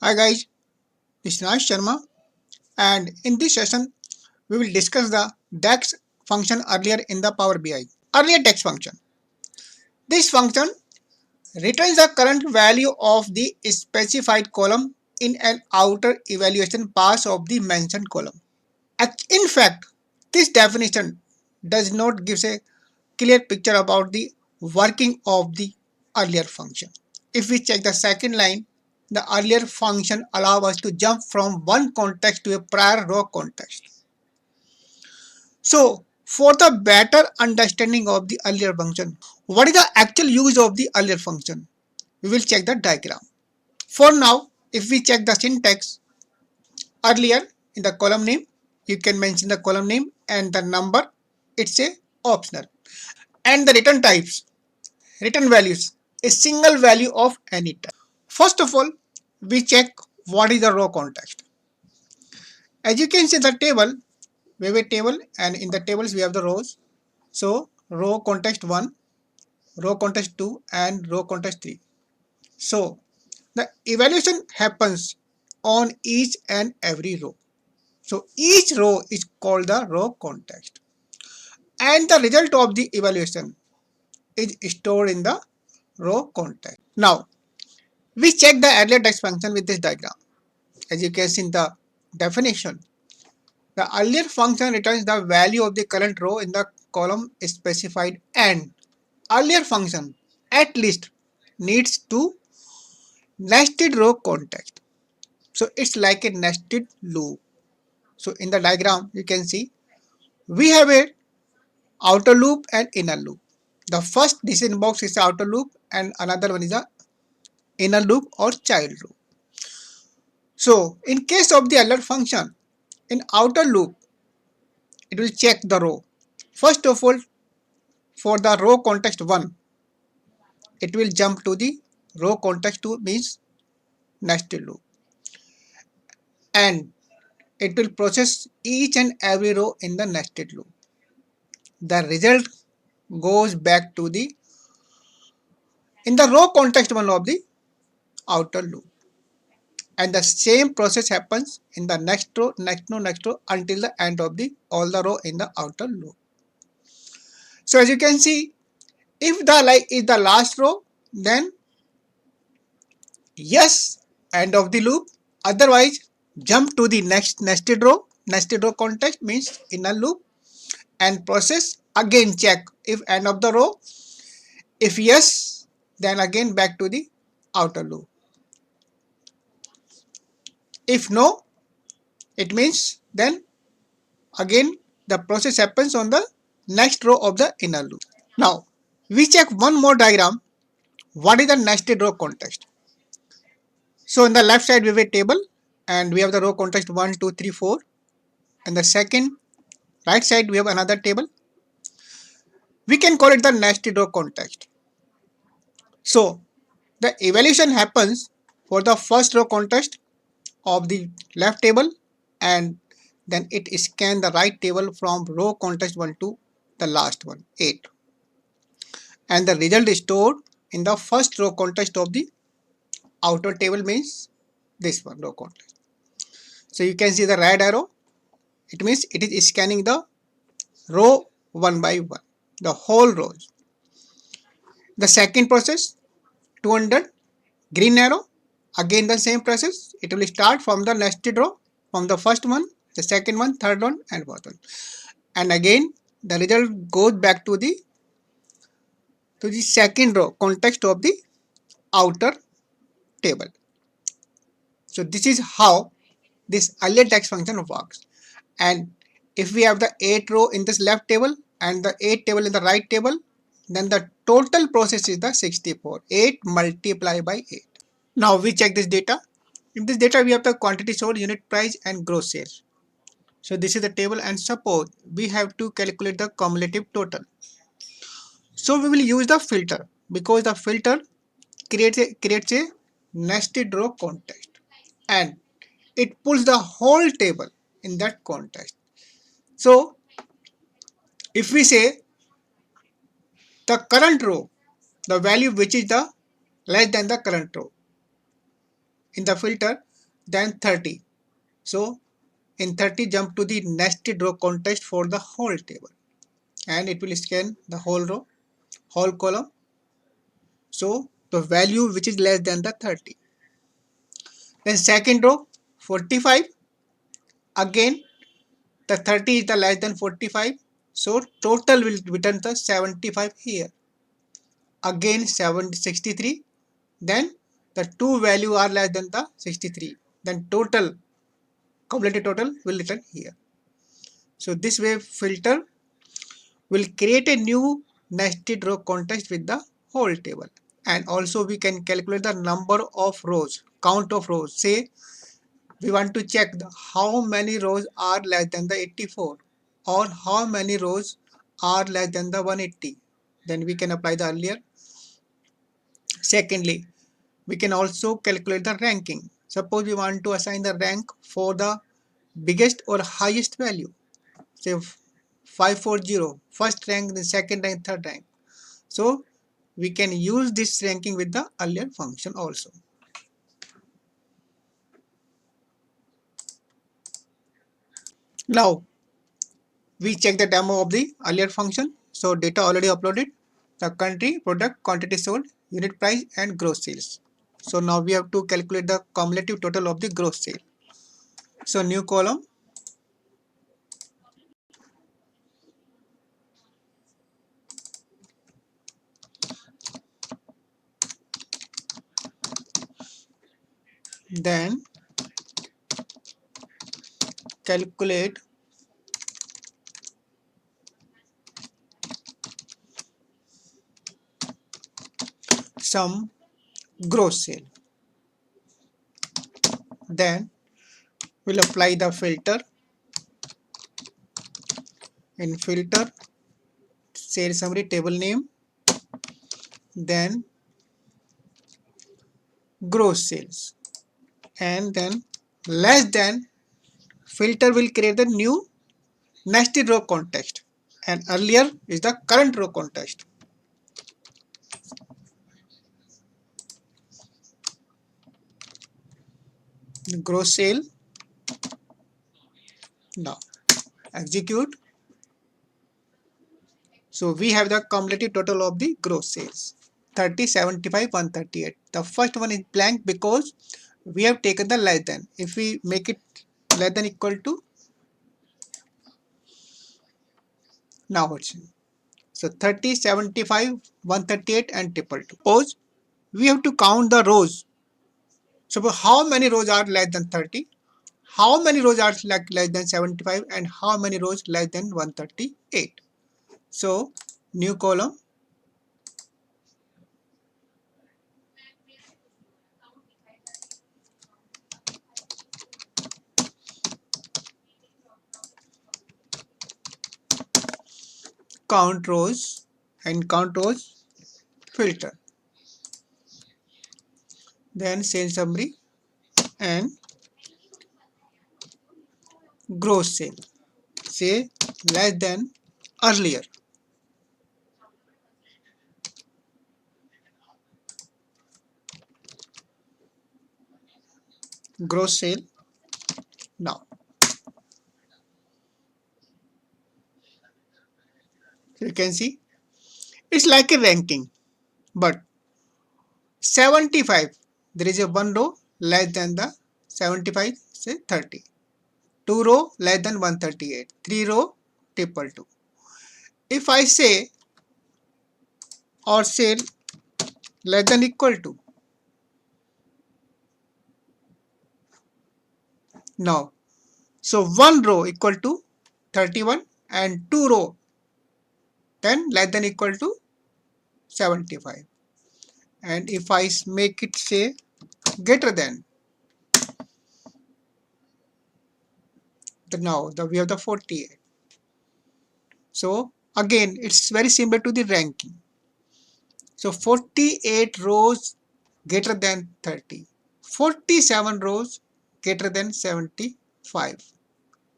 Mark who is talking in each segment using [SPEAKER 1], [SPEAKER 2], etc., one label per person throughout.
[SPEAKER 1] Hi guys, this is Raj Sharma, and in this session we will discuss the DAX function earlier in the Power BI. Earlier DAX function. This function returns the current value of the specified column in an outer evaluation pass of the mentioned column. In fact, this definition does not give a clear picture about the working of the earlier function. If we check the second line, the earlier function allows us to jump from one context to a prior row context. So, for the better understanding of the earlier function, what is the actual use of the earlier function? We will check the diagram. For now, if we check the syntax, earlier in the column name, you can mention the column name and the number, it's a optional. And the return types, return values, a single value of any type. First of all, we check what is the row context. As you can see the table, we have a table and in the tables we have the rows. So row context 1, row context 2 and row context 3. So the evaluation happens on each and every row. So each row is called the row context and the result of the evaluation is stored in the row context. Now we check the earlier text function with this diagram. As you can see in the definition, the earlier function returns the value of the current row in the column specified and earlier function at least needs to nested row context. So it's like a nested loop. So in the diagram you can see we have a outer loop and inner loop. The first decision box is the outer loop and another one is the inner loop or child loop. So in case of the alert function, in outer loop, it will check the row. First of all, for the row context 1, it will jump to the row context 2 means nested loop. And it will process each and every row in the nested loop. The result goes back to the in the row context 1 of the outer loop. And the same process happens in the next row, next row until the end of the all the row in the outer loop. So as you can see, if the like is the last row, then yes, end of the loop. Otherwise, jump to the next nested row. Nested row context means inner loop and process again check if end of the row. If yes, then again back to the outer loop. If no, it means then again the process happens on the next row of the inner loop. Now we check one more diagram. What is the nested row context? So in the left side we have a table and we have the row context 1, 2, 3, 4. And the second right side we have another table. We can call it the nested row context. So the evaluation happens for the first row context of the left table and then it scans the right table from row context 1 to the last one 8 and the result is stored in the first row context of the outer table means this one row context. So you can see the red arrow, it means it is scanning the row one by one, the whole rows. The second process 200 green arrow, again the same process, it will start from the nested row from the first one, the second one, third one and fourth one, and again the result goes back to the second row context of the outer table. So this is how this earlier text function works. And if we have the 8 row in this left table and the 8 table in the right table, then the total process is the 64. 8 multiplied by 8. Now we check this data. In this data we have the quantity sold, unit price and gross sales. So this is the table and suppose we have to calculate the cumulative total. So we will use the filter because the filter creates a nested row context and it pulls the whole table in that context. So if we say the current row, the value which is the less than the current row in the filter, then 30. So in 30 jump to the nested row context for the whole table, and it will scan the whole row, whole column. So the value which is less than the 30. Then second row 45, again the 30 is the less than 45, so total will return the 75 here. Again 63, then the two value are less than the 63, then total cumulative total will return here. So this way filter will create a new nested row context with the whole table. And also we can calculate the number of rows, count of rows. Say we want to check how many rows are less than the 84 or how many rows are less than the 180. Then we can apply the earlier. Secondly, we can also calculate the ranking. Suppose we want to assign the rank for the biggest or highest value. Say 540, first rank, then second rank, third rank. So we can use this ranking with the earlier function also. Now we check the demo of the earlier function. So data already uploaded, the country, product, quantity sold, unit price and gross sales. So now we have to calculate the cumulative total of the gross sale. So new column, then calculate some gross sale. Then we'll apply the filter. In filter, sale summary, table name, then gross sales, and then less than, filter will create the new nested row context, and earlier is the current row context. Gross sale. Now execute. So we have the cumulative total of the gross sales 30, 75, 138. The first one is blank because we have taken the less than. If we make it less than equal to, now what's so 30, 75, 138 and triple two. Suppose we have to count the rows. Suppose how many rows are less than 30, how many rows are less than 75 and how many rows less than 138. So new column, count rows, and count rows filter, then sale summary and gross sale, say less than earlier, gross sale. Now you can see it's like a ranking, but 75, there is a one row less than the 75, say 30, two row less than 138, three row triple two. If I say or sale less than equal to, now so one row equal to 31 and two row then less than equal to 75, and if I make it say greater than, now we have the 48. So again it's very similar to the ranking. So 48 rows greater than 30, 47 rows greater than 75.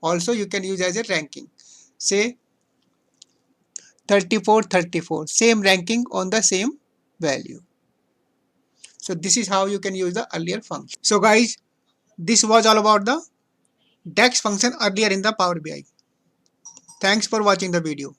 [SPEAKER 1] Also you can use as a ranking, say 34, 34, same ranking on the same value. So this is how you can use the earlier function. So guys, This was all about the DAX function earlier in the Power BI. Thanks for watching the video.